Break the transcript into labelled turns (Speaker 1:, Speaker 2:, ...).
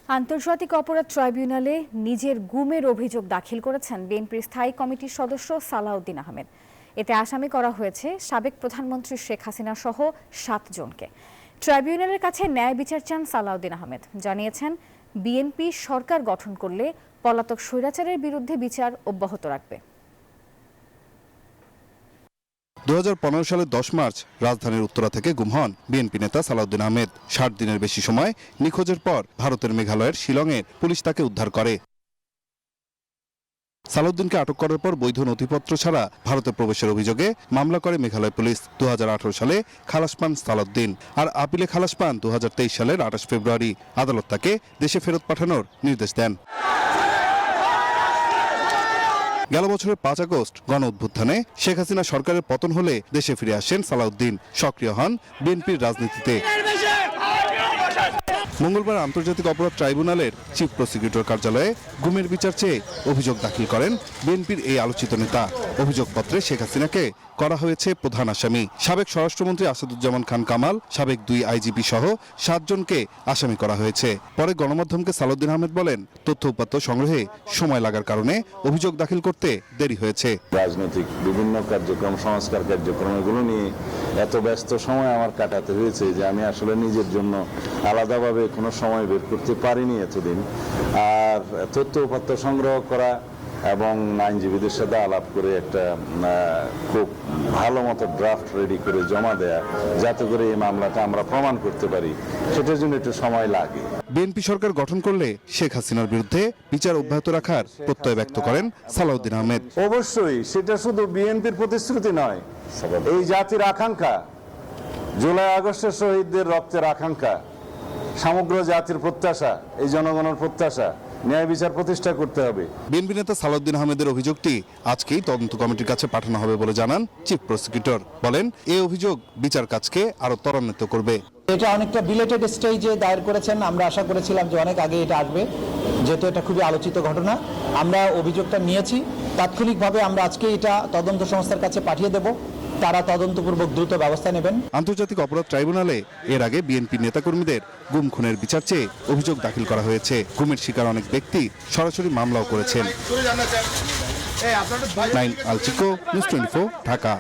Speaker 1: আন্তর্জাতিক অপরাধ ট্রাইব্যুনালে নিজের গুমের অভিযোগ দাখিল করেছেন বিএনপির স্থায়ী কমিটির সদস্য সালাউদ্দিন আহমেদ। এতে আসামি করা হয়েছে সাবেক প্রধানমন্ত্রী শেখ হাসিনা সহ 7 জনকে। ট্রাইব্যুনালের কাছে ন্যায় বিচার চান সালাউদ্দিন আহমেদ। জানিয়েছেন, বিএনপি সরকার গঠন করলে পলাতক স্বৈরাচারের বিরুদ্ধে বিচার অব্যাহত রাখবে।
Speaker 2: 2015 সালের 10 মার্চ রাজধানীর উত্তরা থেকে গুম হন বিএনপি নেতা সালাউদ্দিন আহমেদ। 60 দিনের বেশি সময় নিখোঁজের পর ভারতের মেঘালয়ের শিলংয়ে পুলিশ তাকে উদ্ধার করে। সালাউদ্দিনকে আটক করার পর বৈধ নথিপত্র ছাড়া ভারতে প্রবেশের অভিযোগে মামলা করে মেঘালয় পুলিশ। 2018 সালে খালাস পান সালাউদ্দিন, আর আপিলে খালাস পান 2023 সালের 28 ফেব্রুয়ারি। আদালত তাকে দেশে ফেরত পাঠানোর নির্দেশ দেন। গেল বছরের 5 আগস্ট গণ অভ্যুত্থানে শেখ হাসিনা সরকারের পতন হলে দেশে ফিরে আসেন সালাউদ্দিন। সক্রিয় হন বিএনপির রাজনীতিতে। মঙ্গলবার আন্তর্জাতিক অপরাধ ট্রাইব্যুনালের চিফ প্রসিকিউটর কার্যালয়ে গুমের বিচার চেয়ে অভিযোগ দাখিল করেন বিএনপির এই আলোচিত নেতা। অভিযোগপত্রে শেখ হাসিনাকে করা হয়েছে প্রধান আসামি। সাবেক স্বরাষ্ট্রমন্ত্রী আসাদুজ্জামান খান কামাল, সাবেক 2 আইজিপি সহ 7 জনকে আসামি করা হয়েছে। পরে গণমাধ্যমকে সালাউদ্দিন আহমেদ বলেন, তথ্য উপাত্ত সংগ্রহে সময় লাগার কারণে অভিযোগ দাখিল করতে দেরি হয়েছে।
Speaker 3: রাজনৈতিক বিভিন্ন কার্যক্রম, সংস্কার কার্যক্রম এগুলো নিয়ে এত ব্যস্ত সময় আমার কাটাতে হয়েছে যে আমি আসলে নিজের জন্য আলাদাভাবে কোনো সময় বের করতে পারিনি এতদিন। আর তথ্য উপাত্ত সংগ্রহ করা এবং আইনজীবীদের সাথে আলাপ করে একটা খুব ভালো মতো ড্রাফট রেডি করে জমা দেয়া, যাতে করে এই মামলাটা আমরা প্রমাণ করতে পারি, সেটার জন্য একটু সময় লাগে।
Speaker 2: বিএনপি সরকার গঠন করলে শেখ হাসিনার বিরুদ্ধে বিচার অব্যাহত রাখার প্রত্যয় ব্যক্ত করেন সালাউদ্দিন আহমেদ।
Speaker 3: অবশ্যই সেটা শুধু বিএনপির প্রতিশ্রুতি নয়, এই জাতির আকাঙ্ক্ষা, জুলাই আগস্টের শহীদদের রক্তের আকাঙ্ক্ষা, সমগ্র জাতির প্রত্যাশা, এই জনগণের প্রত্যাশা, ন্যায় বিচার প্রতিষ্ঠা করতে হবে।
Speaker 2: বিএনপি নেতা সালাউদ্দিন আহমেদের অভিযোগটি আজকেই তদন্ত কমিটির কাছে পাঠানো হবে বলে জানান চিফ প্রসিকিউটর। বলেন, এই অভিযোগ বিচার কাজকে আরো ত্বরান্বিত করবে।
Speaker 4: এটা অনেকটা বিলেটেড স্টেজে দায়ের করেছেন। আমরা আশা করেছিলাম যে অনেক আগে এটা আসবে, যেহেতু এটা খুবই আলোচিত ঘটনা। আমরা অভিযোগটা নিয়েছি, তাৎক্ষণিকভাবে আমরা আজকে এটা তদন্ত সংস্থার কাছে পাঠিয়ে দেব। তারা তদন্তপূর্বক দ্রুত ব্যবস্থা নেবেন।
Speaker 2: আন্তর্জাতিক অপরাধ ট্রাইব্যুনালে এর আগে বিএনপি নেতাকর্মীদের গুম খুনের বিচার চেয়ে অভিযোগ দাখিল করা হয়েছে। গুমের শিকার অনেক ব্যক্তি সরাসরি মামলাও করেছেন। নাইম আলচিকো, নিউজ 24, ঢাকা।